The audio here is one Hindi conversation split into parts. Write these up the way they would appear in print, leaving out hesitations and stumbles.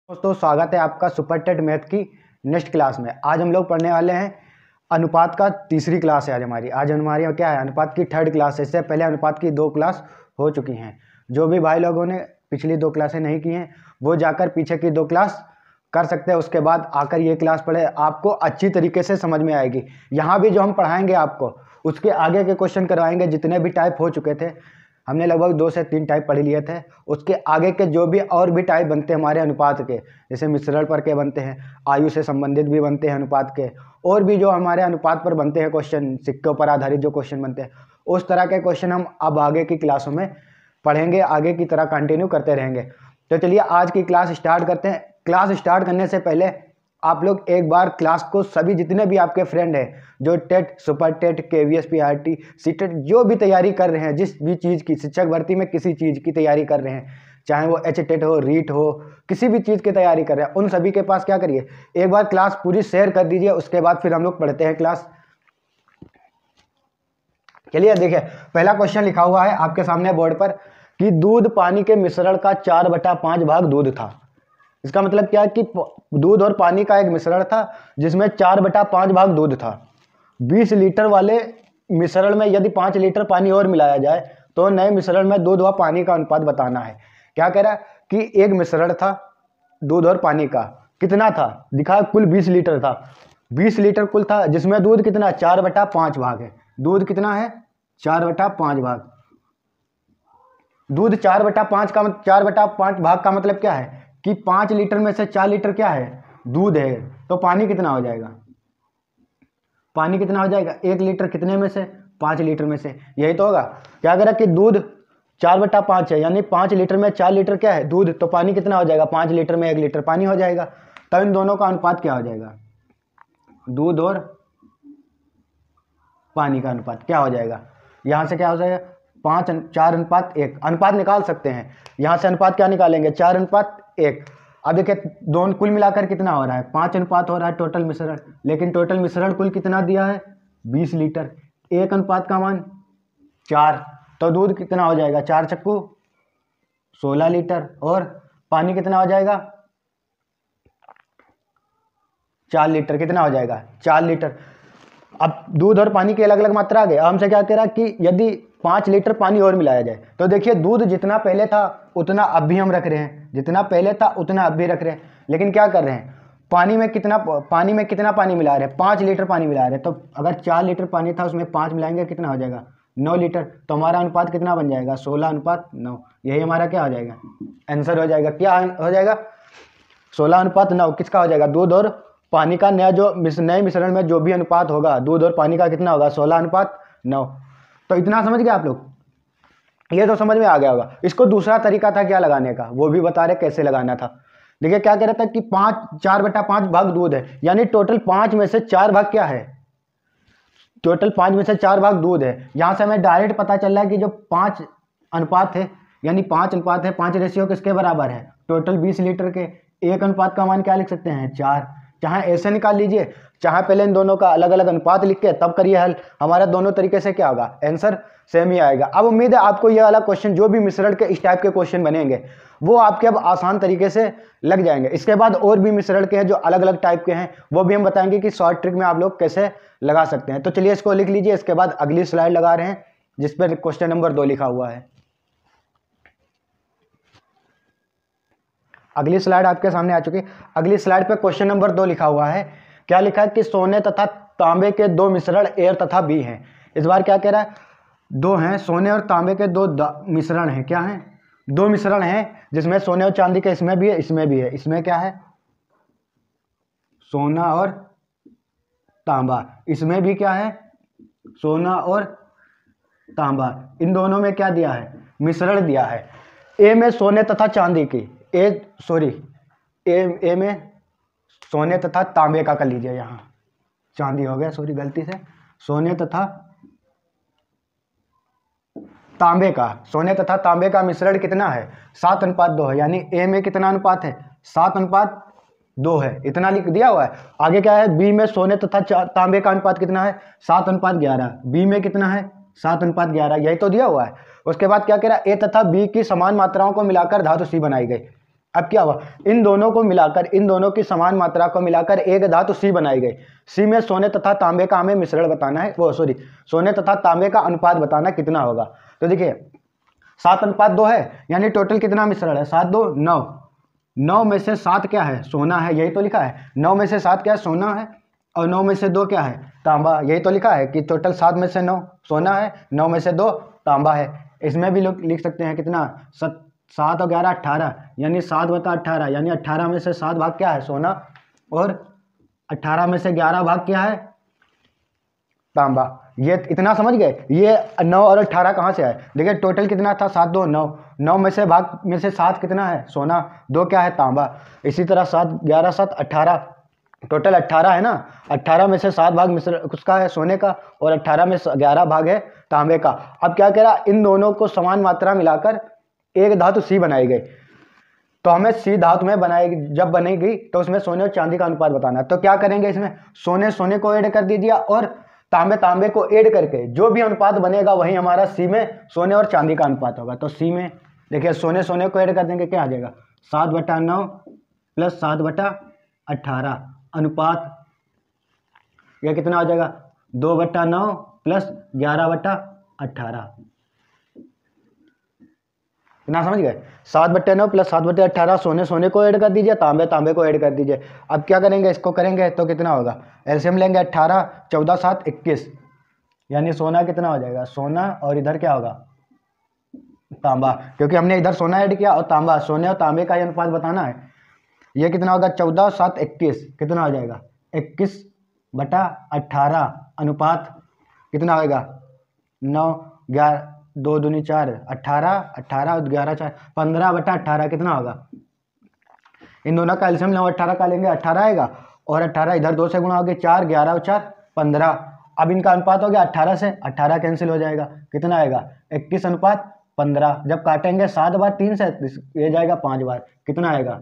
दोस्तों स्वागत है आपका सुपर टेट मैथ की नेक्स्ट क्लास में। आज हम लोग पढ़ने वाले हैं अनुपात का तीसरी क्लास है। आज हमारी क्या है, अनुपात की थर्ड क्लास है। इससे पहले अनुपात की 2 क्लास हो चुकी हैं। जो भी भाई लोगों ने पिछली 2 क्लासें नहीं की हैं वो जाकर पीछे की 2 क्लास कर सकते हैं। उसके बाद आकर ये क्लास पढ़े, आपको अच्छी तरीके से समझ में आएगी। यहाँ भी जो हम पढ़ाएंगे आपको उसके आगे के क्वेश्चन करवाएंगे। जितने भी टाइप हो चुके थे, हमने लगभग 2 से 3 टाइप पढ़ लिए थे। उसके आगे के जो भी और भी टाइप बनते हैं हमारे अनुपात के, जैसे मिश्रण पर के बनते हैं, आयु से संबंधित भी बनते हैं अनुपात के, और भी जो हमारे अनुपात पर बनते हैं क्वेश्चन, सिक्कों पर आधारित जो क्वेश्चन बनते हैं, उस तरह के क्वेश्चन हम अब आगे की क्लासों में पढ़ेंगे। आगे की तरह कंटिन्यू करते रहेंगे। तो चलिए आज की क्लास स्टार्ट करते हैं। क्लास स्टार्ट करने से पहले आप लोग एक बार क्लास को सभी जितने भी आपके फ्रेंड हैं जो TET, super TET, KVS, PRT, CTET जो भी तैयारी कर रहे हैं, जिस भी चीज़ की, शिक्षक भर्ती में किसी चीज़ की तैयारी कर रहे हैं, चाहे वो एचटेट हो, रीट हो, किसी भी चीज़ की तैयारी कर रहे हैं, उन सभी के पास क्या करिए, एक बार क्लास पूरी शेयर कर दीजिए। उसके बाद फिर हम लोग पढ़ते हैं क्लास। चलिए देखिए, पहला क्वेश्चन लिखा हुआ है आपके सामने बोर्ड पर कि दूध पानी के मिश्रण का 4/5 भाग दूध था। इसका मतलब क्या है कि दूध और पानी का एक मिश्रण था जिसमें 4/5 भाग दूध था। 20 लीटर वाले मिश्रण में यदि 5 लीटर पानी और मिलाया जाए तो नए मिश्रण में दूध व पानी का अनुपात बताना है। क्या कह रहा है कि एक मिश्रण था दूध और पानी का, कितना था दिखा, कुल 20 लीटर था। 20 लीटर कुल था जिसमें दूध कितना, 4/5 भाग है। दूध कितना है, 4/5 भाग। दूध 4/5 भाग का मतलब क्या है कि 5 लीटर में से 4 लीटर क्या है, दूध है। तो पानी कितना हो जाएगा, पानी कितना हो जाएगा, 1 लीटर कितने में से, 5 लीटर में से। यही तो होगा। क्या कह रहा कि दूध 4/5 है, यानी 5 लीटर में 4 लीटर क्या है, दूध। तो पानी कितना हो जाएगा, 5 लीटर में 1 लीटर पानी हो जाएगा। तब इन दोनों का अनुपात क्या हो जाएगा, दूध और पानी का अनुपात क्या हो जाएगा। यहाँ से क्या हो जाएगा, 4:1। अनुपात निकाल सकते हैं। यहाँ से अनुपात क्या निकालेंगे, 4:1। अब देखिए दोनों कुल मिलाकर कितना हो रहा है, 5 अनुपात हो रहा है टोटल मिश्रण। लेकिन टोटल मिश्रण कुल कितना दिया है, 20 लीटर। 1 अनुपात का मान 4, तो दूध कितना हो जाएगा, 4 चक्कू 16 लीटर। और पानी कितना हो जाएगा, 4 लीटर। कितना हो जाएगा, 4 लीटर। अब दूध और पानी की अलग अलग मात्रा आ गई। हमसे क्या कह रहा कि यदि 5 लीटर पानी और मिलाया जाए, तो देखिए दूध जितना पहले था उतना अब भी हम रख रहे हैं, जितना पहले था उतना अब भी रख रहे हैं। लेकिन क्या कर रहे हैं, पानी में कितना पानी मिला रहे हैं, 5 लीटर पानी मिला रहे हैं। तो अगर 4 लीटर पानी था उसमें 5 मिलाएंगे कितना हो जाएगा, 9 लीटर। तो हमारा अनुपात कितना बन जाएगा, 16:9। यही हमारा क्या हो जाएगा, आंसर हो जाएगा। क्या हो जाएगा, 16:9। किसका हो जाएगा, दूध और पानी का नया जो नए मिश्रण में जो भी अनुपात होगा दूध और पानी का कितना होगा, 16:9। तो इतना समझ गए आप लोग, ये तो समझ में आ गया होगा। इसको दूसरा तरीका था क्या लगाने का, वो भी बता रहे कैसे लगाना था। देखिए क्या कह रहा था कि 4/5 भाग दूध है, यानी टोटल 5 में से 4 भाग क्या है, टोटल 5 में से 4 भाग दूध है। यहाँ से हमें डायरेक्ट पता चल रहा है कि जो 5 अनुपात है, यानी 5 अनुपात है, 5 रेशियो किसके बराबर है, टोटल 20 लीटर के। 1 अनुपात का मान क्या लिख सकते हैं, 4। चाहे ऐसे निकाल लीजिए, चाहे पहले इन दोनों का अलग अलग अनुपात लिख के तब करिए हल। हमारा दोनों तरीके से क्या होगा, आंसर सेम ही आएगा। अब उम्मीद है आपको यह वाला क्वेश्चन, जो भी मिश्रण के इस टाइप के क्वेश्चन बनेंगे वो आपके अब आसान तरीके से लग जाएंगे। इसके बाद और भी मिश्रण के हैं जो अलग अलग टाइप के हैं, वो भी हम बताएंगे कि शॉर्ट ट्रिक में आप लोग कैसे लगा सकते हैं। तो चलिए इसको लिख लीजिए। इसके बाद अगली स्लाइड लगा रहे हैं जिस पर क्वेश्चन नंबर 2 लिखा हुआ है। अगली स्लाइड आपके सामने आ चुकी है। अगली स्लाइड पे क्वेश्चन नंबर 2 लिखा हुआ है। क्या लिखा है कि सोने तथा तांबे के 2 मिश्रण ए तथा बी हैं। इस बार क्या कह रहा है, 2 हैं, सोने और तांबे के 2 मिश्रण हैं। क्या हैं, 2 मिश्रण हैं जिसमें सोने और चांदी के, इसमें भी है इसमें भी है। इसमें क्या है, सोना और तांबा। इसमें भी क्या है, सोना और तांबा। इन दोनों में क्या दिया है, मिश्रण दिया है। ए में सोने तथा चांदी की, ए में सोने तथा तांबे का कर लीजिए, यहाँ चांदी हो गया, सॉरी गलती से। सोने तथा तांबे का मिश्रण कितना है, 7:2 है। यानी ए में कितना अनुपात है, 7:2 है। इतना लिख दिया हुआ है। आगे क्या है, बी में सोने तथा तांबे का अनुपात कितना है, 7:11। बी में कितना है, 7:11, यही तो दिया हुआ है। उसके बाद क्या कह रहा है, ए तथा बी की समान मात्राओं को मिलाकर धातु सी बनाई गई। अब क्या हुआ, इन दोनों को मिलाकर, इन दोनों की समान मात्रा को मिलाकर एक धातु सी बनाई गई। सी में सोने तथा तांबे का हमें मिश्रण बताना है, सोने तथा तांबे का अनुपात बताना कितना होगा। तो देखिए 7:2 है, यानी टोटल कितना मिश्रण है, 7 2 9। 9 में से 7 क्या है, सोना है, यही तो लिखा है। 9 में से 7 क्या है, सोना है, और 9 में से 2 क्या है, तांबा। यही तो लिखा है कि टोटल 7 में से 9 सोना है, 9 में से 2 तांबा है। इसमें भी लोग लिख सकते हैं कितना, 7 और 11 18, यानी 7/18, यानी 18 में से 7 भाग क्या है, सोना, और 18 में से 11 भाग क्या है, तांबा। ये इतना समझ गए। ये 9 और 18 कहाँ से आए, देखिए टोटल कितना था, 7 2 9। 9 में से भाग में से 7 कितना है, सोना, 2 क्या है, तांबा। इसी तरह 7 11 7 18, टोटल 18 है ना। 18 में से 7 भाग मिश्र उसका है, सोने का, और 18 में 11 भाग है तांबे का। अब क्या कह रहा, इन दोनों को समान मात्रा मिलाकर एक धातु सी बनाई गई। तो हमें सी धातु में जब बनेगी तो उसमें सोने और चांदी का अनुपात बताना है। तो क्या करेंगे, इसमें सोने को ऐड कर दीजिए, और तांबे को ऐड करके जो भी अनुपात बनेगा वही हमारा सी में सोने और चांदी का अनुपात होगा। तो सी में देखिए सोने को ऐड कर देंगे, क्या आ जाएगा, 7/9 प्लस 7/18 अनुपात, यह कितना हो जाएगा, 2/9 प्लस 11/18। ना समझ गए, 7/9 प्लस 7/18, सोने को ऐड कर दीजिए, तांबे को ऐड कर दीजिए। अब क्या करेंगे, इसको करेंगे तो कितना होगा, एलसीएम लेंगे, 18 14 7 21, यानी सोना कितना हो जाएगा, सोना, और इधर क्या होगा, तांबा, क्योंकि हमने इधर सोना ऐड किया और तांबा, सोने और तांबे का अनुपात बताना है। ये कितना होगा, 14 7 21, कितना हो जाएगा, 21/18 अनुपात कितना होगा, 9 11 2 दूनी 4, 18 18 और 11 4 15/18 कितना होगा। इन दोनों का एलसीएम 9 18 का लेंगे, 18 आएगा, और 18 इधर 2 से गुणा हो गया, 4 11 और 4 15। अब इनका अनुपात हो गया 18 से 18 कैंसिल हो जाएगा, कितना आएगा, 21/15। जब काटेंगे 7 बार 3 से, ये जाएगा 5 बार, कितना आएगा।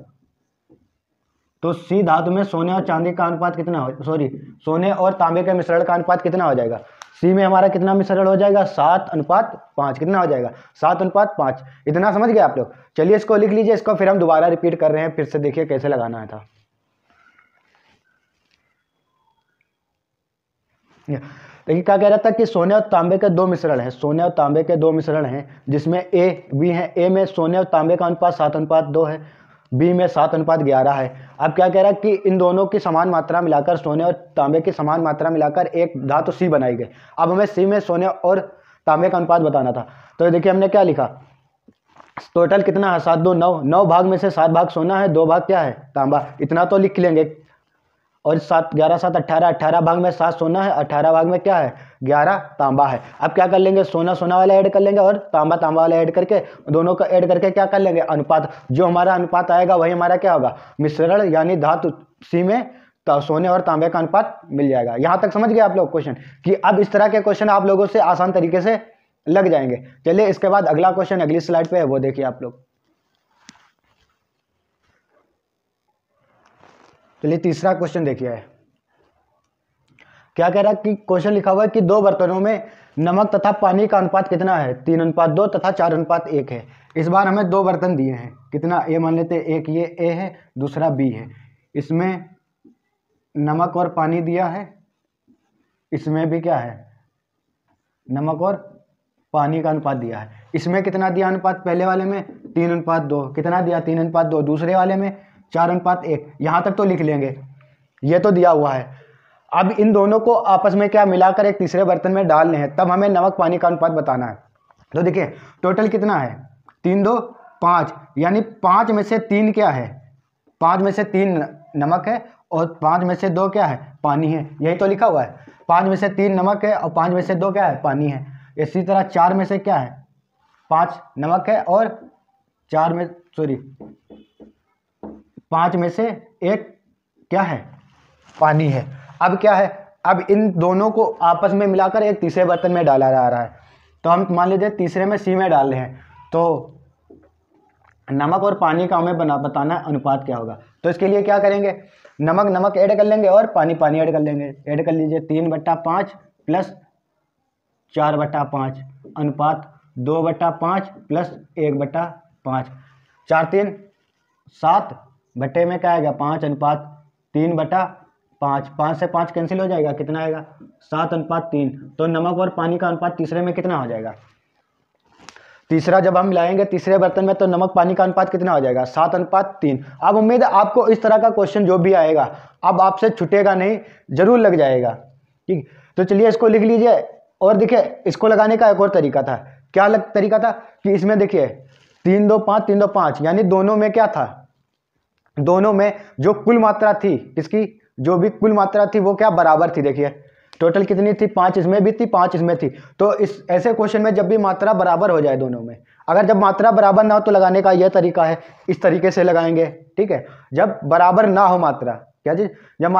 तो सी धातु में सोने और चांदी का अनुपात कितना हो, सोने और तांबे के मिश्रण का अनुपात कितना हो जाएगा। सी में हमारा कितना मिश्रण हो जाएगा, 7:5, कितना हो जाएगा, 7:5। इतना समझ गए आप लोग। चलिए इसको लिख लीजिए, इसको फिर हम दोबारा रिपीट कर रहे हैं, फिर से देखिए कैसे लगाना था। देखिए क्या कह रहा था कि सोने और तांबे के 2 मिश्रण हैं, सोने और तांबे के 2 मिश्रण हैं, जिसमें ए बी है। ए में सोने और तांबे का अनुपात 7:2 है, बी में 7:11 है। अब क्या कह रहा है कि इन दोनों की समान मात्रा मिलाकर, सोने और तांबे की समान मात्रा मिलाकर एक धातु सी बनाई गई। अब हमें सी में सोने और तांबे का अनुपात बताना था। तो देखिए हमने क्या लिखा, टोटल कितना है, 7 2 9। 9 भाग में से 7 भाग सोना है, 2 भाग क्या है, तांबा। इतना तो लिख लेंगे। और 7 11 7 18, 18 भाग में 7 सोना है, 18 भाग में क्या है, 11 तांबा है। अब क्या कर लेंगे, सोना वाला ऐड कर लेंगे, और तांबा वाला ऐड करके, दोनों को ऐड करके क्या कर लेंगे, अनुपात। जो हमारा अनुपात आएगा वही हमारा क्या होगा, मिश्रण, यानी धातु सी में तो सोने और तांबे का अनुपात मिल जाएगा। यहां तक समझ गए आप लोग क्वेश्चन, कि अब इस तरह के क्वेश्चन आप लोगों से आसान तरीके से लग जाएंगे। चलिए इसके बाद अगला क्वेश्चन अगली स्लाइड पे है, वो देखिए आप लोग। चलिए तीसरा क्वेश्चन देखिए, क्या कह रहा है कि क्वेश्चन लिखा हुआ है कि 2 बर्तनों में नमक तथा पानी का अनुपात कितना है, 3:2 तथा 4:1 है। इस बार हमें 2 बर्तन दिए हैं, कितना, ये मान लेते हैं, एक ये ए है, दूसरा बी है। इसमें नमक और पानी दिया है, इसमें भी क्या है, नमक और पानी का अनुपात दिया है। इसमें कितना दिया अनुपात, पहले वाले में 3:2, कितना दिया, 3:2, दूसरे वाले में 4:1। यहाँ तक तो लिख लेंगे, ये तो दिया हुआ है। अब इन दोनों को आपस में क्या मिलाकर एक तीसरे बर्तन में डालने हैं, तब हमें नमक पानी का अनुपात बताना है। तो देखिए टोटल कितना है, 3 2 5, यानी 5 में से 3 क्या है, 5 में से 3 नमक है, और 5 में से 2 क्या है, पानी है। यही तो लिखा हुआ है, 5 में से 3 नमक है और 5 में से 2 क्या है, पानी है। इसी तरह 4 में से क्या है, 5 नमक है और 5 में से 1 क्या है, पानी है। अब क्या है, अब इन दोनों को आपस में मिलाकर एक तीसरे बर्तन में डाला जा रहा है। तो हम मान लीजिए तीसरे में सी में डाल रहे हैं, तो नमक और पानी का हमें बताना है अनुपात क्या होगा। तो इसके लिए क्या करेंगे, नमक ऐड कर लेंगे और पानी ऐड कर लेंगे। ऐड कर लीजिए, 3/5 प्लस 4/5 अनुपात 2/5 प्लस 1/5, 4 3 7 बटे में क्या आएगा 5:3/5, 5 से 5 कैंसिल हो जाएगा, कितना आएगा 7:3। तो नमक और पानी का अनुपात तीसरे में कितना हो जाएगा, तीसरा जब हम लाएंगे तीसरे बर्तन में तो नमक पानी का अनुपात कितना हो जाएगा 7:3। अब उम्मीद है आपको इस तरह का क्वेश्चन जो भी आएगा अब आपसे छूटेगा नहीं, जरूर लग जाएगा। ठीक, तो चलिए इसको लिख लीजिए। और देखिए इसको लगाने का एक और तरीका था, क्या तरीका था कि इसमें देखिए 3 2 5 3 2 5, यानी दोनों में क्या था, दोनों में जो कुल मात्रा थी किसकी, जो भी कुल मात्रा थी वो क्या बराबर थी। देखिए टोटल कितनी थी, 5 इसमें भी थी 5 इसमें थी। तो इस ऐसे क्वेश्चन में जब भी मात्रा बराबर हो जाए दोनों में, अगर जब मात्रा बराबर ना हो तो लगाने का यह तरीका है, इस तरीके से लगाएंगे। ठीक है, जब बराबर ना हो मात्रा, क्या चीज, जब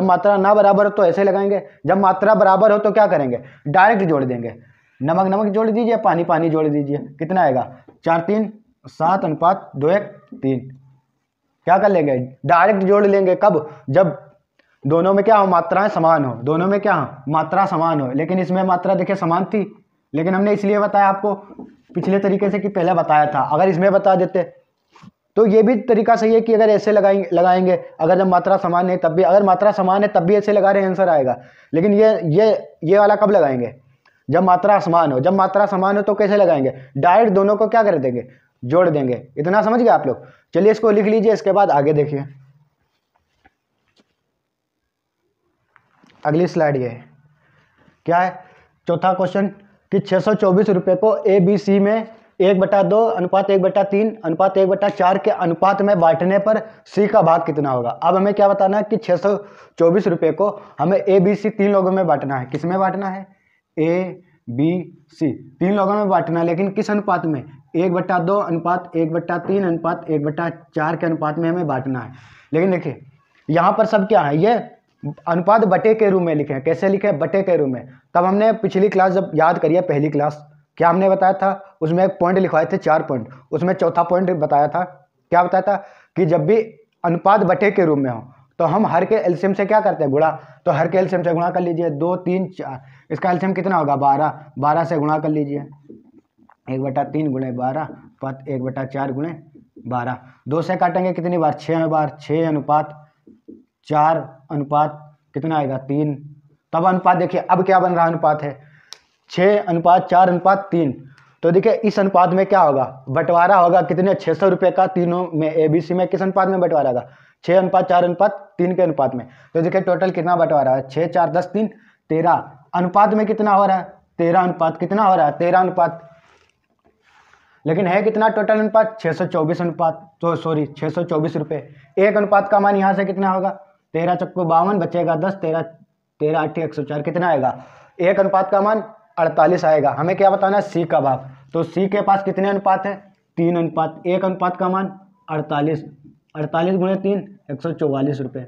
मात्रा ना बराबर हो तो ऐसे लगाएंगे, जब मात्रा बराबर हो तो क्या करेंगे, डायरेक्ट जोड़ देंगे। नमक नमक जोड़ दीजिए, पानी पानी जोड़ दीजिए, कितना आएगा 4 3 7:2:1:3। क्या कर लेंगे, डायरेक्ट जोड़ लेंगे। कब, जब दोनों में क्या हो, मात्राएं समान हो, दोनों में क्या हो, मात्रा समान हो। लेकिन इसमें मात्रा देखिए समान थी, लेकिन हमने इसलिए बताया आपको पिछले तरीके से कि पहले बताया था। अगर इसमें बता देते तो ये भी तरीका सही है कि अगर ऐसे लगाएंगे अगर जब मात्रा समान है तब भी, अगर मात्रा समान है तब भी ऐसे लगा रहे हैं आंसर आएगा। लेकिन ये वाला कब लगाएंगे, जब मात्रा समान हो। जब मात्रा समान हो तो कैसे लगाएंगे, डायरेक्ट दोनों को क्या कर देंगे, जोड़ देंगे। इतना समझ गए आप लोग। चलिए इसको लिख लीजिए, इसके बाद आगे देखिए अगली स्लाइड। ये क्या है, चौथा क्वेश्चन कि 624 रुपये को ABC में 1/2 अनुपात 1/3 अनुपात 1/4 के अनुपात में बांटने पर C का भाग कितना होगा। अब हमें क्या बताना है कि 624 रुपये को हमें ABC 3 लोगों में बांटना है। किस में बांटना है, ABC 3 लोगों में बांटना है, लेकिन किस अनुपात में, 1/2 अनुपात 1/3 अनुपात 1/4 के अनुपात में हमें बांटना है। लेकिन देखिए यहाँ पर सब क्या है, ये अनुपात बटे के रूप में लिखे हैं। कैसे लिखे, बटे के रूप में। तब हमने पिछली क्लास जब याद करिए, पहली क्लास क्या हमने बताया था, उसमें एक पॉइंट लिखवाए थे 4 पॉइंट, उसमें चौथा पॉइंट बताया था, क्या बताया था कि जब भी अनुपात बटे के रूप में हो तो हम हर के एलसीएम से क्या करते हैं, गुणा। तो हर के एलसीएम से गुणा कर लीजिए, 2 3 4, इसका एलसीएम कितना होगा 12, 12 से गुणा कर लीजिए, 1/3 × 12 अनुपात 1/4 × 12, 2 से काटेंगे कितनी बार, 6 बार, 6 अनुपात 4 अनुपात कितना आएगा 3। तब अनुपात देखिए अब क्या बन रहा अनुपात है 6 अनुपात 4 अनुपात 3। तो देखिए इस अनुपात में क्या होगा, बंटवारा होगा कितने, 600 रुपये का तीनों में ABC में किस अनुपात में बंटवारा होगा, 6 अनुपात 4 अनुपात 3 के अनुपात में। तो देखिए टोटल कितना बंटवारा है, 6 4 10 3 13 अनुपात में कितना हो रहा है, 13 अनुपात कितना हो रहा है, 13 अनुपात। लेकिन है कितना टोटल अनुपात, 624 अनुपात, तो सॉरी 624 रुपये। एक अनुपात का मान यहाँ से कितना होगा, 13 चक्कू 52 बचेगा 10, 13 13 8 104 कितना आएगा, एक अनुपात का मान 48 आएगा। हमें क्या बताना है, C का भाग। तो C के पास कितने अनुपात है, 3 अनुपात, एक अनुपात का मान 48, 48 × 3 144 रुपये।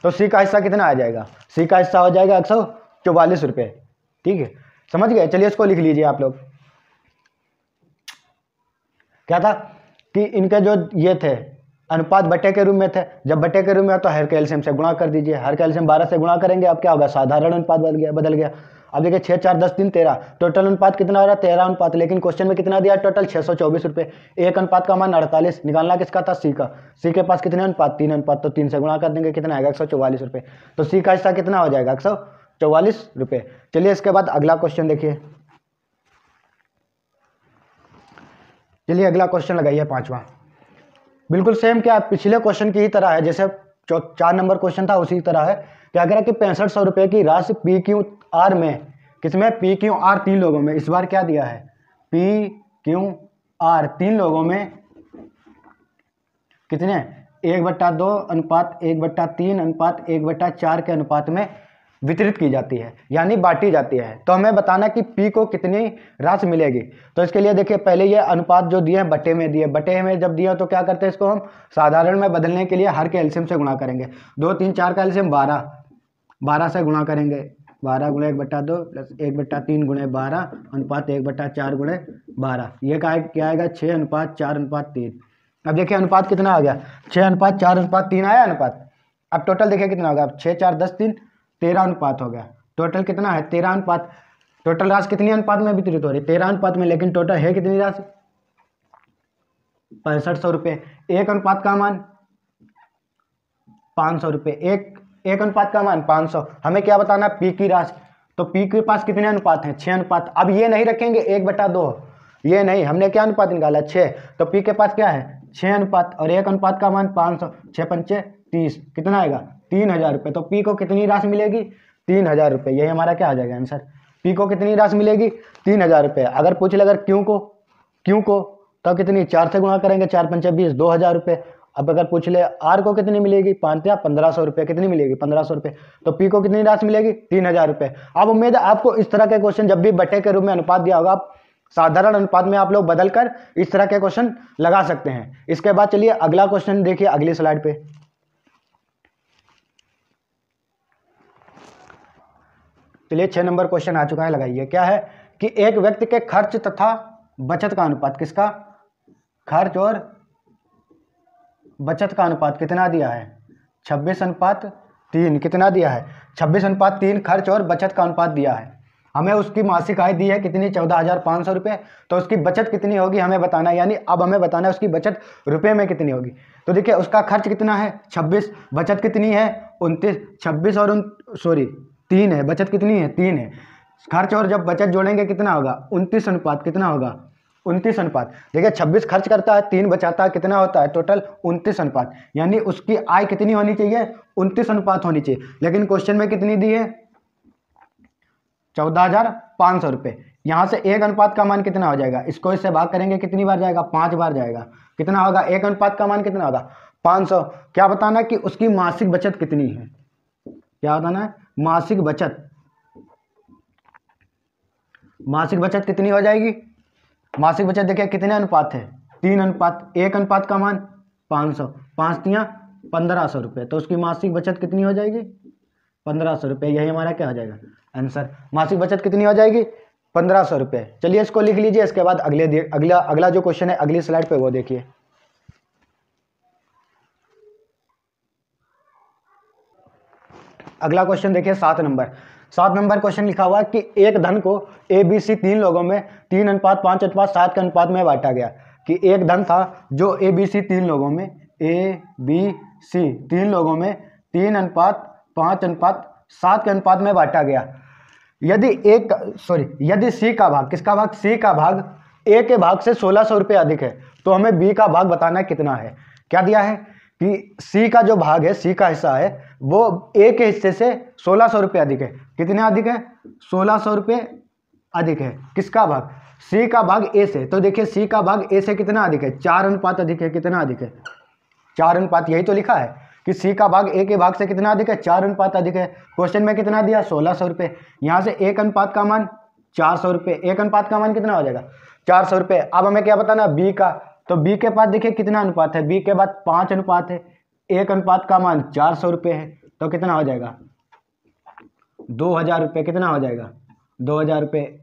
तो C का हिस्सा कितना आ जाएगा, C का हिस्सा हो जाएगा 144 रुपये। ठीक है, समझ गए। चलिए इसको लिख लीजिए आप लोग। क्या था कि इनके जो ये थे अनुपात बटे के रूप में थे, जब बटे के रूप में तो हर के एलसीएम से गुणा कर दीजिए, हर के एलसीएम 12 से गुणा करेंगे, अब क्या होगा साधारण अनुपात बदल गया। अब देखिए 6 4 10 3 13 टोटल अनुपात कितना हो रहा है, 13 अनुपात। लेकिन क्वेश्चन में कितना दिया, टोटल 624 रुपये। एक अनुपात का मान 48, निकालना किसका था, C का। C के पास कितने अनुपात, 3 अनुपात, तो 3 से गुणा कर देंगे, कितना आएगा 144 रुपये। तो C का हिस्सा कितना हो जाएगा 144 रुपये। चलिए इसके बाद अगला क्वेश्चन देखिए। चलिए अगला क्वेश्चन लगाइए 5वां। बिल्कुल सेम क्या पिछले क्वेश्चन की ही तरह है, जैसे 4 नंबर क्वेश्चन था उसी तरह है। क्या कह रहा है कि 6500 रुपये की राशि PQR में, किसमें, PQR 3 लोगों में। इस बार क्या दिया है, PQR 3 लोगों में कितने, 1/2 अनुपात 1/3 अनुपात 1/4 के अनुपात में वितरित की जाती है, यानी बांटी जाती है। तो हमें बताना कि P को कितनी राशि मिलेगी। तो इसके लिए देखिए पहले ये अनुपात जो दिए हैं बटे में दिए, बटे में जब दिया तो क्या करते हैं, इसको हम साधारण में बदलने के लिए हर के एलसीएम से गुणा करेंगे। 2 3 4 का एलसीएम 12, 12 से गुणा करेंगे, 12 × 1/2 प्लस 1/3 × 12 अनुपात 1/4 × 12। ये क्या आएगा 6 अनुपात 4 अनुपात 3। अब देखिए अनुपात कितना आ गया, 6 अनुपात 4 अनुपात 3 आया अनुपात। अब टोटल देखिए कितना होगा, 6 4 10 3 13 अनुपात हो गया। टोटल कितना है 13 अनुपात। टोटल राशि कितनी अनुपात में वितरित हो रही है, 13 अनुपात में। लेकिन टोटल है कितनी राशि, 6500 रुपये। एक अनुपात का मान 500 रुपये। एक अनुपात का मान 500। हमें क्या बताना, पी की राशि। तो पी के पास कितने अनुपात हैं, 6 अनुपात। अब ये नहीं रखेंगे 1/2, ये नहीं, हमने क्या अनुपात निकाला, 6। तो पी के पास क्या है, 6 अनुपात, और एक अनुपात का मान 500, 6 पंचे 30, कितना आएगा, 3000 रुपये। तो पी को कितनी राशि मिलेगी, 3000 रुपये। यही हमारा क्या आ जाएगा आंसर। पी को कितनी राशि मिलेगी, 3000 रुपये। अगर पूछ ले अगर क्यों को तो कितनी, 4 से गुणा करेंगे, 4 पंचे 20, 2000 रुपये। अब अगर पूछ ले आर को कितनी मिलेगी, 5 या 1500 रुपये, कितनी मिलेगी, 1500 रुपये। तो पी को कितनी राशि मिलेगी, 3000 रुपये। अब उम्मीद है आपको इस तरह के क्वेश्चन जब भी बटे के रूप में अनुपात दिया होगा, आप साधारण अनुपात में आप लोग बदलकर इस तरह के क्वेश्चन लगा सकते हैं। इसके बाद चलिए अगला क्वेश्चन देखिए अगली स्लाइड पे। चलिए 6 नंबर क्वेश्चन आ चुका है, लगाइए। क्या है कि एक व्यक्ति के खर्च तथा बचत का अनुपात, किसका, खर्च और बचत का अनुपात कितना दिया है, 26:3। कितना दिया है, 26:3 खर्च और बचत का अनुपात दिया है। हमें उसकी मासिक आय दी है कितनी, 14,500 रुपये। तो उसकी बचत कितनी होगी हमें बताना है, यानी अब हमें बताना है उसकी बचत रुपए में कितनी होगी। तो देखिए उसका खर्च कितना है 26, बचत कितनी है 29, 26 और 3 है, बचत कितनी है 3 है। खर्च और जब बचत जोड़ेंगे कितना होगा, 29 अनुपात, कितना होगा 29 अनुपात। देखिए 26 खर्च करता है, 3 बचाता है, कितना होता है टोटल 29 अनुपात। यानी उसकी आय कितनी होनी चाहिए, 29 अनुपात होनी चाहिए। लेकिन क्वेश्चन में कितनी दी है, 14,500 रुपये। यहाँ से एक अनुपात का मान कितना हो जाएगा, इसको इससे भाग करेंगे कितनी बार जाएगा, 5 बार जाएगा। कितना होगा, एक अनुपात का मान कितना होगा 500। क्या बताना कि उसकी मासिक बचत कितनी है, क्या बताना है, मासिक बचत। मासिक बचत कितनी हो जाएगी, मासिक बचत देखिए कितने अनुपात है, 3 अनुपात। एक अनुपात का मान 500, 5 तियां 1500 रुपये। तो उसकी मासिक बचत कितनी हो जाएगी, 1500 रुपये। यही हमारा क्या हो जाएगा आंसर। मासिक बचत कितनी हो जाएगी, 1500 रुपये। चलिए इसको लिख लीजिए। इसके बाद अगला जो क्वेश्चन है अगली स्लाइड पे वो देखिए। अगला क्वेश्चन देखिए 7 नंबर क्वेश्चन लिखा हुआ है कि एक धन को ABC 3 लोगों में 3:5:7 के अनुपात में बांटा गया। कि एक धन था जो ABC 3 लोगों में, ABC 3 लोगों में 3:5:7 के अनुपात में बांटा गया। यदि C का भाग, किसका भाग, C का भाग A के भाग से 1600 रुपये अधिक है, तो हमें B का भाग बताना कितना है। क्या दिया है कि C का जो भाग है, C का हिस्सा है, वो A के हिस्से से 1600 रुपये अधिक है। कितने अधिक है, 1600 रुपये अधिक है। किसका भाग, C का भाग A से। तो देखिए C का भाग A से कितना अधिक है, 4 अनुपात अधिक है। कितना अधिक है, 4 अनुपात। यही तो लिखा है कि C का भाग A के भाग से कितना अधिक है, 4 अनुपात अधिक है। क्वेश्चन में कितना दिया, 1600 रुपये। यहाँ से एक अनुपात का मान 400 रुपये। एक अनुपात का मान कितना हो जाएगा, 400 रुपये। अब हमें क्या बताना, B का। तो B के पास देखिए कितना अनुपात है, B के बाद 5 अनुपात है। एक अनुपात का मान 400 रुपये है। तो कितना हो जाएगा, 2000 रुपये। कितना हो जाएगा, 2000 रुपये।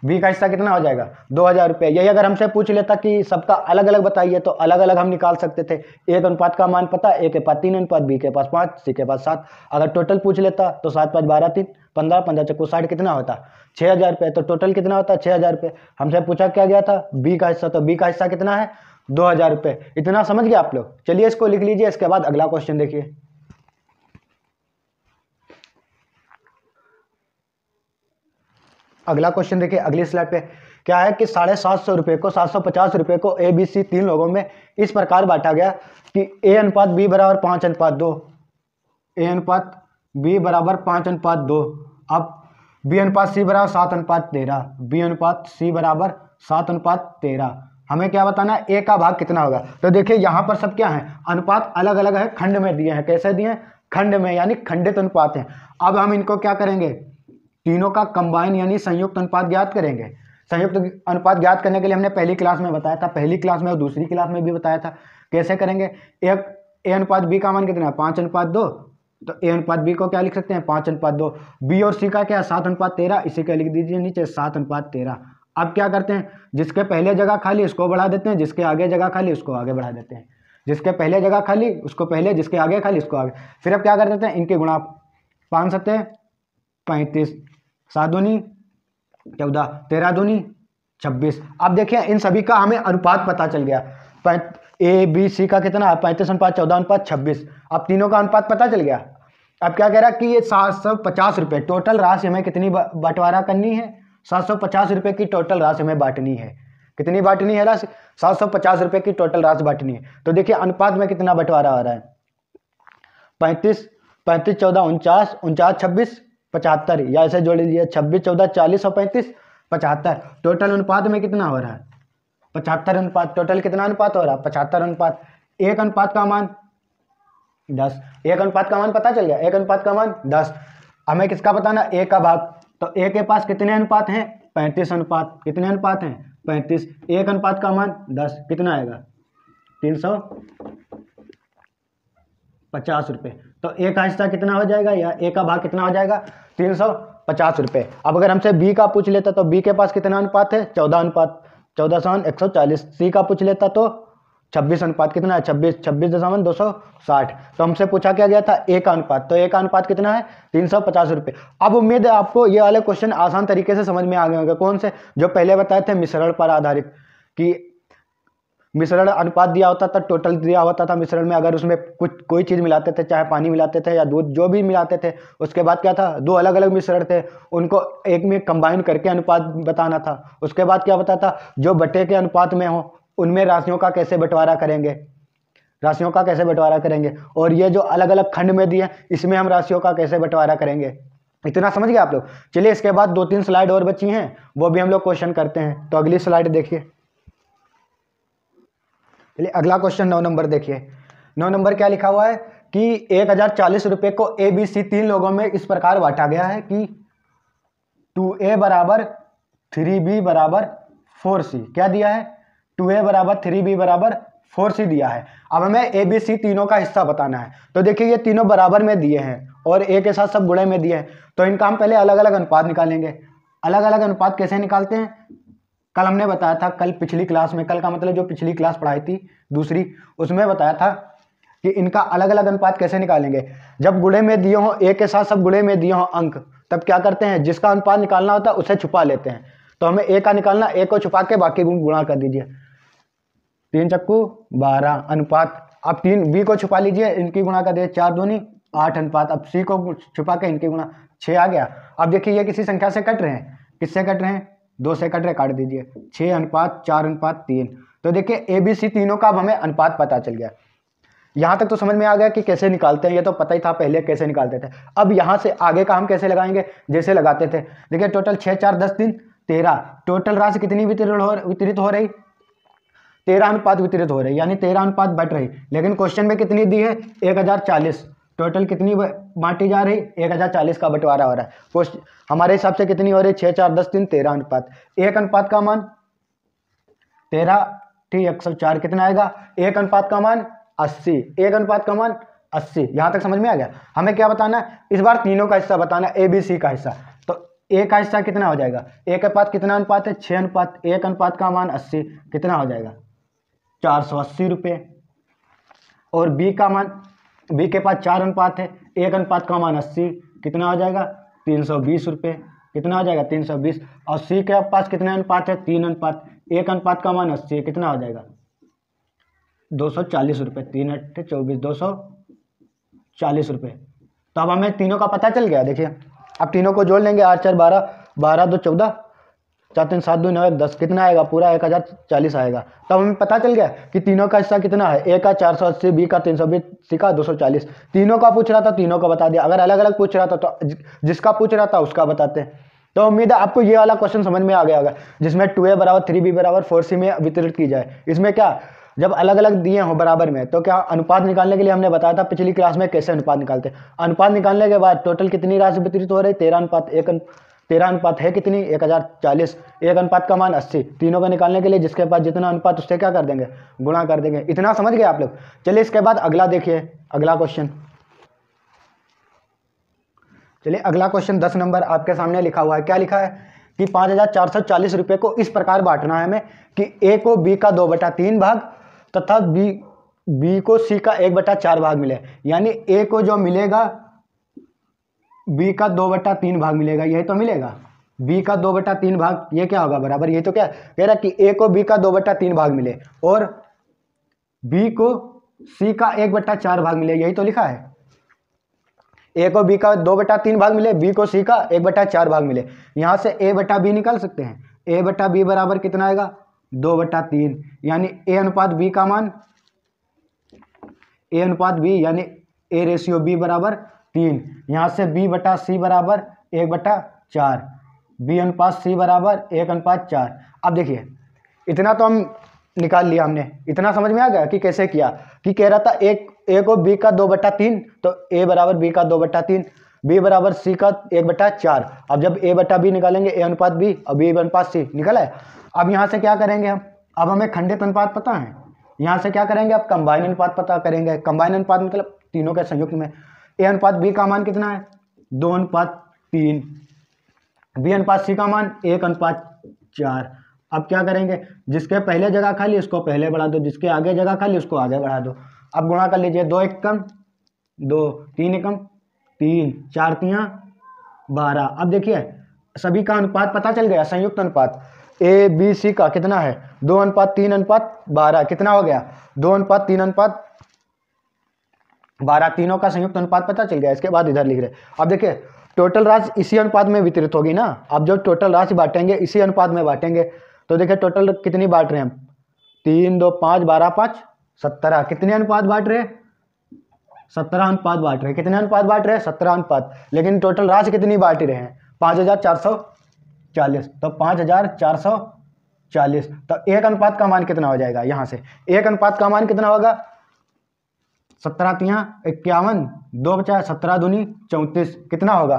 B का हिस्सा कितना हो जाएगा, 2000 रुपये। यही अगर हमसे पूछ लेता कि सबका अलग अलग बताइए, तो अलग अलग हम निकाल सकते थे। एक अनुपात का मान पता, A के पास 3 अनुपात, B के पास 5, C के पास 7। अगर टोटल पूछ लेता तो 7 5 12 3 15, 15 चक्कू 60, कितना होता 6000 रुपये। तो टोटल कितना होता 6000 रुपये। हमसे पूछा क्या गया था, B का हिस्सा। तो B का हिस्सा कितना है, 2000 रुपये। इतना समझ गए आप लोग। चलिए इसको लिख लीजिए। इसके बाद अगला क्वेश्चन देखिए। अगला क्वेश्चन देखिए अगली स्लाइड पे। क्या है कि 750 रुपये को 750 रुपये को ABC 3 लोगों में इस प्रकार बांटा गया कि A अनुपात B बराबर 5:2, A अनुपात B बराबर 5:2। अब B अनुपात C बराबर 7:13, B अनुपात C बराबर 7:13। हमें क्या बताना है, A का भाग कितना होगा। तो देखिए यहाँ पर सब क्या है, अनुपात अलग अलग है, खंड में दिए हैं। कैसे दिए हैं, खंड में, यानी खंडित अनुपात है। अब हम इनको क्या करेंगे, तीनों का कंबाइन यानी संयुक्त अनुपात ज्ञात करेंगे। संयुक्त अनुपात ज्ञात करने के लिए हमने पहली क्लास में बताया था, पहली क्लास में और दूसरी क्लास में भी बताया था। कैसे करेंगे, एक A अनुपात B का मान कितना है, 5:2। तो A अनुपात B को क्या लिख सकते हैं, 5:2। B और C का क्या है, 7:13। इसी का लिख दीजिए नीचे 7:13। अब क्या करते हैं, जिसके पहले जगह खाली उसको बढ़ा देते हैं, जिसके आगे जगह खाली उसको आगे बढ़ा देते हैं। जिसके पहले जगह खाली उसको पहले, जिसके आगे खाली उसको आगे। फिर अब क्या कर देते हैं, इनके गुणा, 5 7 35, 7 दूनी 14, 13 दूनी 26। अब देखिए इन सभी का हमें अनुपात पता चल गया। ए बी सी का कितना है 35 अनुपात 14 अनुपात 26। अब तीनों का अनुपात पता चल गया। अब क्या कह रहा है कि ये 750 रुपये टोटल राशि हमें कितनी बंटवारा करनी है, 750 रुपये की टोटल राशि हमें बांटनी है। कितनी बांटनी है राशि, 750 रुपये की टोटल राशि बांटनी है। तो देखिए अनुपात में कितना बंटवारा हो रहा है, 35 35 14 49 49 26 75, या ऐसे जोड़ लीजिए 26 14 40 और 35 75। टोटल अनुपात में कितना हो रहा है 75 अनुपात। टोटल कितना अनुपात हो रहा है 75 अनुपात। एक अनुपात का मान 10, एक अनुपात का मान पता चल गया, एक अनुपात का मान 10। हमें किसका बताना, ए का भाग। तो ए के पास कितने अनुपात हैं 35 अनुपात। कितने अनुपात हैं 35। एक अनुपात का मान 10, कितना आएगा 350 रुपये। तो ए का हिस्सा कितना हो जाएगा, या ए का भाग कितना हो जाएगा 350 रुपये। अब अगर हमसे बी का पूछ लेता तो बी के पास कितना अनुपात है 14 अनुपात, 14/140। सी का पूछ लेता तो 26 अनुपात, कितना है 26/260। तो हमसे पूछा क्या गया था ए का अनुपात, तो ए का अनुपात कितना है 350 रुपये। अब उम्मीद है आपको ये वाले क्वेश्चन आसान तरीके से समझ में आ गए होंगे। कौन से, जो पहले बताए थे मिश्रण पर आधारित, कि मिश्रण अनुपात दिया होता था, टोटल दिया होता था मिश्रण में, अगर उसमें कुछ कोई चीज़ मिलाते थे, चाहे पानी मिलाते थे या दूध, जो भी मिलाते थे, उसके बाद क्या था दो अलग अलग मिश्रण थे, उनको एक में कंबाइन करके अनुपात बताना था। उसके बाद क्या बताता, जो बटे के अनुपात में हो उनमें राशियों का कैसे बंटवारा करेंगे, राशियों का कैसे बंटवारा करेंगे, और ये जो अलग अलग खंड में दिए इसमें हम राशियों का कैसे बंटवारा करेंगे। इतना समझ गए आप लोग। चलिए इसके बाद 2-3 स्लाइड और बची हैं, वो भी हम लोग क्वेश्चन करते हैं। तो अगली स्लाइड देखिए। चलिए अगला क्वेश्चन 9 नंबर देखिए। 9 नंबर क्या लिखा हुआ है कि 1040 रुपये को ए बी सी 3 लोगों में इस प्रकार बांटा गया है कि 2A बराबर 3B बराबर 4C। क्या दिया है 2A बराबर 3B बराबर 4C दिया है। अब हमें ए बी सी तीनों का हिस्सा बताना है। तो देखिए ये तीनों बराबर में दिए हैं और ए के साथ सब गुणे में दिए हैं, तो इनका हम पहले अलग अलग अनुपात निकालेंगे। अलग अलग अनुपात कैसे निकालते हैं, कल हमने बताया था, कल पिछली क्लास में, कल का मतलब जो पिछली क्लास पढ़ाई थी दूसरी, उसमें बताया था कि इनका अलग अलग अनुपात कैसे निकालेंगे। जब गुणे में दिए हों, ए के साथ सब गुणे में दिए हों अंक, तब क्या करते हैं, जिसका अनुपात निकालना होता है उसे छुपा लेते हैं। तो हमें ए का निकालना, ए को छुपा के बाकी गुणा कर दीजिए। 3 चक्कू 12 अनुपात। अब 3 बी को छुपा लीजिए, इनकी गुणा कर दीजिए, 4 दूनी 8 अनुपात। अब सी को छुपा के इनकी गुणा 6 आ गया। अब देखिए ये किसी संख्या से कट रहे हैं, किससे कट रहे हैं 2 से कट रहे, काट दीजिए 6 अनुपात 4 अनुपात 3। तो देखिए ए बी सी तीनों का अब हमें अनुपात पता चल गया। यहाँ तक तो समझ में आ गया कि कैसे निकालते हैं, ये तो पता ही था पहले कैसे निकालते थे। अब यहाँ से आगे का हम कैसे लगाएंगे, जैसे लगाते थे। देखिए टोटल 6 4 10 3 13, टोटल राशि कितनी वितरित हो रही 13 अनुपात वितरित हो रही, यानी 13 अनुपात बट रही। लेकिन क्वेश्चन में कितनी दी है 1040, टोटल कितनी बांटी जा रही 1040 का बंटवारा हो रहा है। हमारे हिसाब से कितनी हो रही 6 4 10 3 13 अनुपात। एक अनुपात का मान 13 ठीक 104, कितना आएगा, एक अनुपात का मान 80, एक अनुपात का मान 80। यहाँ तक समझ में आ गया। हमें क्या बताना है इस बार, तीनों का हिस्सा बताना है, ए बी सी का हिस्सा। तो ए का हिस्सा कितना हो जाएगा, ए के पास कितना अनुपात है 6 अनुपात, एक अनुपात का मान 80, कितना हो जाएगा 480 रुपये। और बी का मान, बी के पास 4 अनुपात है, एक अनुपात का मान 80, कितना हो जाएगा 320 रुपये, कितना हो जाएगा 320। और सी के पास कितने अनुपात है 3 अनुपात, एक अनुपात का मान 80, कितना हो जाएगा 240 रुपये। 3 8 24 240 रुपये। तो अब हमें तीनों का पता चल गया। देखिए अब तीनों को जोड़ लेंगे, 8 4 12 12 2 14 4 3 7 2 9 1 10, कितना आएगा पूरा 1040 आएगा। तब हमें पता चल गया कि तीनों का हिस्सा कितना है, ए का 480, बी का 320, सी का 240। तीनों का पूछ रहा था तीनों का बता दिया, अगर अलग अलग पूछ रहा था तो जिसका पूछ रहा था उसका बताते हैं। तो उम्मीद है आपको ये वाला क्वेश्चन समझ में आ गया होगा, जिसमें 2A बराबर 3B बराबर 4C में वितरित की जाए। इसमें क्या, जब अलग अलग दिए हो बराबर में, तो क्या अनुपात निकालने के लिए हमने बताया था पिछली क्लास में कैसे अनुपात निकालते हैं। अनुपात निकालने के बाद टोटल कितनी राशि वितरित हो रही 13 अनुपात 1, 13 अनुपात है कितनी 1040, एक अनुपात का मान 80। तीनों का निकालने के लिए जिसके पास जितना अनुपात उससे क्या कर देंगे गुणा कर देंगे। इतना समझ गए आप लोग। चलिए इसके बाद अगला देखिए, अगला क्वेश्चन। चलिए अगला क्वेश्चन 10 नंबर आपके सामने लिखा हुआ है। क्या लिखा है कि 5440 रुपये को इस प्रकार बांटना है हमें कि ए को बी का 2/3 भाग तथा बी को सी का 1/4 भाग मिले। यानी ए को जो मिलेगा बी का 2/3 भाग मिलेगा, यही तो मिलेगा। बी का 2/3 भाग, ये क्या होगा बराबर, ये तो क्या कह रहा है कि ए को बी का 2/3 भाग मिले, और बी को सी का 1/4 भाग मिले, यही तो लिखा है। ए को बी का 2/3 भाग मिले, बी को सी का 1/4 भाग मिले। यहाँ से ए बटा बी निकाल सकते हैं। ए बटा बी बराबर कितना आएगा? 2/3, यानी ए अनुपात बी का मान, ए अनुपात बी यानी ए रेशियो बी बराबर 3। यहाँ से बी बटा सी बराबर 1/4, बी अनुपात सी बराबर 1/4। अब देखिए इतना तो हम निकाल लिया हमने, इतना समझ में आ गया कि कैसे किया। कि कह रहा था ए को बी का 2/3, तो ए बराबर बी का 2/3, बी बराबर सी का 1/4। अब जब ए बटा बी निकालेंगे, ए अनुपात बी और बी अनुपात सी निकला है। अब यहाँ से क्या करेंगे हम? अब हमें खंडित अनुपात पता है, यहाँ से क्या करेंगे? अब कंबाइन अनुपात पता करेंगे। कंबाइन अनुपात मतलब तीनों के संयुक्त में। ए अनुपात बी का मान कितना है? 2/3। बी अनुपात सी का मान 1/4। अब क्या करेंगे? जिसके पहले जगह खाली उसको पहले बढ़ा दो, जिसके आगे जगह खाली उसको आगे बढ़ा दो। अब गुणा कर लीजिए, 2 एकम 2, 3 एकम 3, 4 तियाँ 12। अब देखिए सभी का अनुपात पता चल गया, संयुक्त अनुपात ए बी सी का कितना है? 2/3/12। कितना हो गया? 2/3/12। तीनों का संयुक्त अनुपात पता चल गया। इसके बाद इधर लिख रहे। अब देखिए टोटल राशि इसी अनुपात में वितरित होगी ना। अब जो टोटल राशि बांटेंगे इसी अनुपात में बांटेंगे। तो देखिए टोटल कितनी बांट रहे हैं हम? 3, 2, 5, 12, 5, 17। कितने अनुपात बांट रहे हैं? 17 अनुपात बांट रहे हैं। कितने अनुपात बांट रहे हैं? 17 अनुपात। लेकिन टोटल राशि कितनी बांट रहे हैं? 5440। तो 5440। तो 1 अनुपात का मान कितना हो जाएगा? यहाँ से 1 अनुपात का मान कितना होगा? 17 तियाँ 51, 2 बचा 17 दूनी 34। कितना होगा?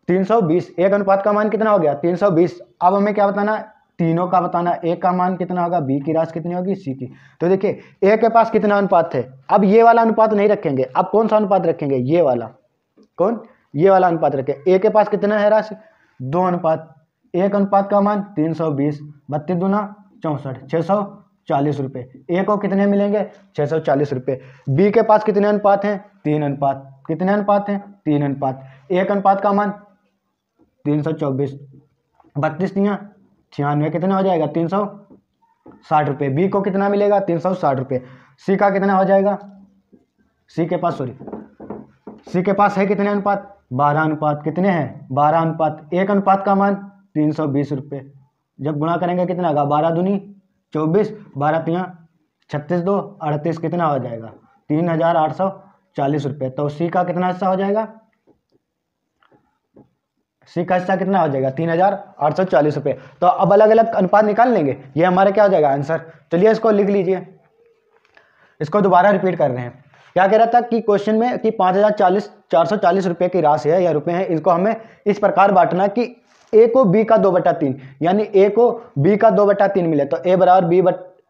320। 1 अनुपात का मान कितना हो गया? 320। अब हमें क्या बताना है? तीनों का बताना। ए का मान कितना होगा? बी की राशि कितनी होगी? सी की। तो देखिए ए के पास कितना अनुपात थे? अब ये वाला अनुपात नहीं रखेंगे। अब कौन सा अनुपात रखेंगे? ये वाला। कौन? ये वाला अनुपात रखें। ए के पास कितना है राशि? 2 अनुपात। 1 अनुपात का मान 320, 32 दूना 64, 640 रुपये। ए को कितने मिलेंगे? 640 रुपये। बी के पास कितने अनुपात हैं? 3 अनुपात। कितने अनुपात हैं? 3 अनुपात। 1 अनुपात का मान 324, 32 तियाँ 96। कितना हो जाएगा? 360 रुपये। बी को कितना मिलेगा? 360 रुपये। सी का कितना हो जाएगा? सी के पास है कितने अनुपात? 12 अनुपात। कितने हैं? 12 अनुपात। 1 अनुपात का मान 320 रुपये। जब गुणा करेंगे कितना होगा? 12 दूनी 24, 12 तियाँ 36, 2 38। कितना हो जाएगा? 3840 रुपये। तो सी का कितना हिस्सा हो जाएगा? सी का हिस्सा कितना हो जाएगा? 3840 रुपये। तो अब अलग अलग अनुपात निकाल लेंगे। ये हमारा क्या हो जाएगा? आंसर। चलिए इसको लिख लीजिए। इसको दोबारा रिपीट कर रहे हैं। क्या कह रहा था कि क्वेश्चन में कि 5440 रुपये की राशि है या रुपये है, इनको हमें इस प्रकार बांटना कि ए को बी का 2/3, यानी ए को बी का 2/3 मिले। तो ए बराबर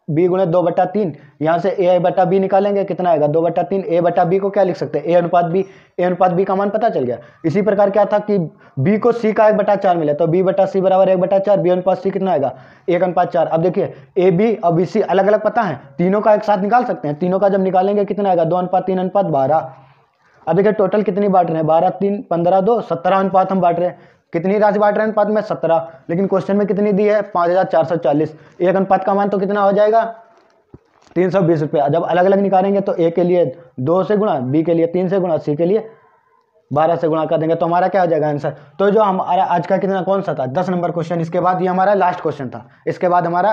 बी गुणे 2/3। यहाँ से ए बटा बी निकालेंगे, कितना आएगा? 2/3। ए बटा बी को क्या लिख सकते हैं? ए अनुपात बी। ए अनुपात बी का मान पता चल गया। इसी प्रकार क्या था कि बी को सी का 1/4 मिले, तो बी बटा सी बराबर 1/4। बी अनुपात सी कितना आएगा? 1/4। अब देखिए ए बी और बी सी अलग अलग पता है, तीनों का एक साथ निकाल सकते हैं। तीनों का जब निकालेंगे कितना आएगा? 2/3/12। अब देखिए टोटल कितनी बांट रहे हैं? 12, 3, 15, 2 17 अनुपात हम बांट रहे हैं। कितनी राशि बांट रहे हैं अनुपात में? 17। लेकिन क्वेश्चन में कितनी दी है? 5440। 1 अनुपात का मान तो कितना हो जाएगा? 320 रुपये। जब अलग अलग निकालेंगे तो ए के लिए 2 से गुणा, बी के लिए 3 से गुणा, सी के लिए 12 से गुणा कर देंगे। तो हमारा क्या हो जाएगा आंसर? तो जो हमारा आज का कितना कौन सा था? 10 नंबर क्वेश्चन। इसके बाद ये हमारा लास्ट क्वेश्चन था। इसके बाद हमारा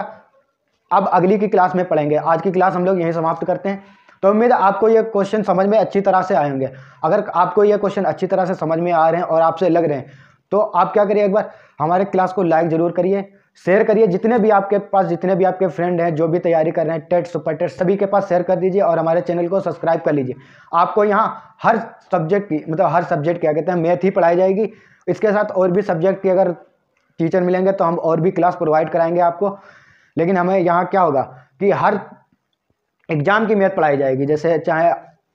अब अगली की क्लास में पढ़ेंगे। आज की क्लास हम लोग यहीं समाप्त करते हैं। तो उम्मीद है आपको ये क्वेश्चन समझ में अच्छी तरह से आए होंगे। अगर आपको ये क्वेश्चन अच्छी तरह से समझ में आ रहे हैं और आपसे लग रहे हैं तो आप क्या करिए, एक बार हमारे क्लास को लाइक जरूर करिए, शेयर करिए। जितने भी आपके फ्रेंड हैं जो भी तैयारी कर रहे हैं, टेट सुपर टेट, सभी के पास शेयर कर दीजिए और हमारे चैनल को सब्सक्राइब कर लीजिए। आपको यहाँ हर सब्जेक्ट की हर सब्जेक्ट क्या कहते हैं मैथ ही पढ़ाई जाएगी। इसके साथ और भी सब्जेक्ट की अगर टीचर मिलेंगे तो हम और भी क्लास प्रोवाइड कराएंगे आपको। लेकिन हमें यहाँ क्या होगा कि हर एग्जाम की मैथ पढ़ाई जाएगी। जैसे चाहे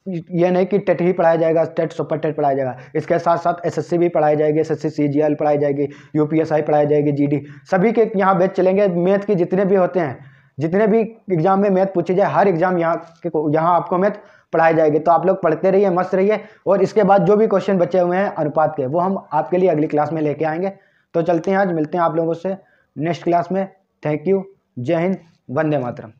ये नहीं कि टेट ही पढ़ाया जाएगा, टेट सुपर टेट पढ़ाया जाएगा, इसके साथ साथ एसएससी भी पढ़ाई जाएगी, एसएससी सीजीएल पढ़ाई जाएगी, यूपीएसआई पढ़ाई जाएगी, जीडी, सभी के यहाँ बैच चलेंगे। मैथ की जितने भी होते हैं, जितने भी एग्जाम में मैथ पूछी जाए, हर एग्जाम यहाँ आपको मैथ पढ़ाई जाएगी। तो आप लोग पढ़ते रहिए, मस्त रहिए। और इसके बाद जो भी क्वेश्चन बचे हुए हैं अनुपात के, वो हम आपके लिए अगली क्लास में लेके आएंगे। तो चलते हैं, आज मिलते हैं आप लोगों से नेक्स्ट क्लास में। Thank you. जय हिंद, वंदे मातरम।